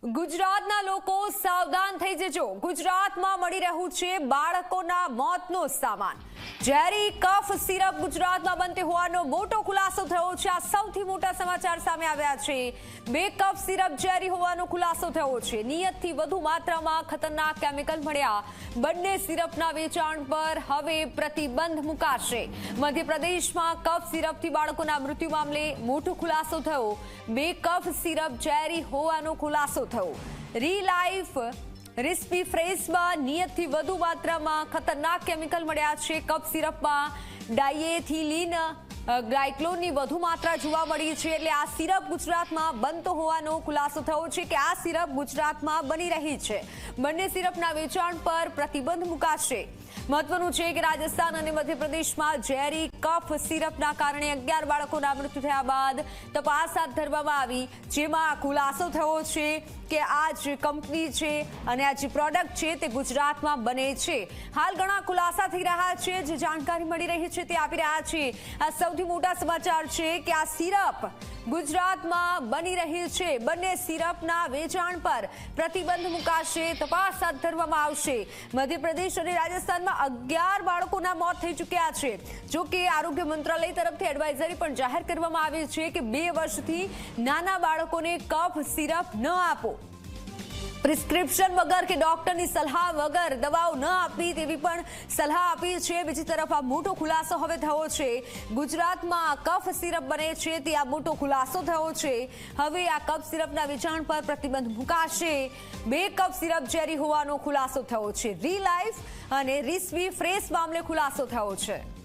ગુજરાતના લોકો સાવધાન થઈ જજો। ગુજરાતમાં મળી રહ્યું છે બાળકોના મોતનો સામાન। ઝેરી કફ સિરપ ગુજરાતમાં બનતી હોવાનો મોટો ખુલાસો થયો છે। આ સૌથી મોટા સમાચાર સામે આવ્યા છે। 2 કફ સિરપ ઝેરી હોવાનો ખુલાસો થયો છે। નિયતથી વધુ માત્રામાં ખતરનાક કેમિકલ મળ્યા। બંને સિરપના વેચાણ પર હવે પ્રતિબંધ મુકાશે। મધ્યપ્રદેશમાં કફ સિરપથી બાળકોના મૃત્યુ મામલે મોટો ખુલાસો થયો। 2 કફ સિરપ ઝેરી હોવાનો ખુલાસો થયો। રીલાઇફ રિસ્પીફ્રેસમાં નિયતથી વધુ માત્રામાં ખતરનાક કેમિકલ મળ્યા છે। કફ સિરપમાં ડાયએથિલિન ગ્લાયકોલની વધુ માત્રા જોવા મળી છે। એટલે આ સિરપ ગુજરાતમાં બનતો હોવાનો ખુલાસો થયો છે કે આ સિરપ ગુજરાતમાં બની રહી છે। બંને સિરપના વેચાણ પર પ્રતિબંધ મુકાશે। મહત્વનું છે કે રાજસ્થાન અને મધ્યપ્રદેશમાં ઝેરી કફ સિરપના કારણે 11 બાળકોના મૃત્યુ થયા બાદ તપાસ હાથ ધરવામાં આવી, જેમાં ખુલાસો થયો છે કે આ જે કંપની છે અને આ જે પ્રોડક્ટ છે તે ગુજરાતમાં બને છે। હાલ ઘણા ખુલાસા થઈ રહ્યા છે। જે જાણકારી મળી રહી છે તે આપી રહ્યા છે। આ સૌથી મોટા સમાચાર છે કે આ સિરપ ગુજરાતમાં બની રહી છે। બંને સિરપના વેચાણ પર પ્રતિબંધ મુકાશે। તપાસ હાથ ધરવામાં આવશે। મધ્યપ્રદેશ અને રાજસ્થાનમાં 11 બાળકોના મોત થઈ ચૂક્યા છે। જો કે આરોગ્ય મંત્રાલય તરફથી એડવાઇઝરી પણ જાહેર કરવામાં આવી છે કે 2 વર્ષથી નાના બાળકોને કફ સિરપ ન આપો। પ્રિસ્ક્રિપ્શન વગર કે ડોક્ટરની સલાહ વગર દવાઓ ન આપવી તેવી પણ સલાહ આપી છે। બીજી તરફ આ મોટો ખુલાસો હવે થયો છે। ગુજરાતમાં કફ સિરપ બને છે તે આ મોટો ખુલાસો થયો છે। હવે આ કફ સિરપના વેચાણ પર પ્રતિબંધ મુકાશે। 2 કફ સિરપ ઝેરી હોવાનો ખુલાસો થયો છે। રીલાઇફ અને રિસ્પીફ્રેસ મામલે ખુલાસો થયો છે।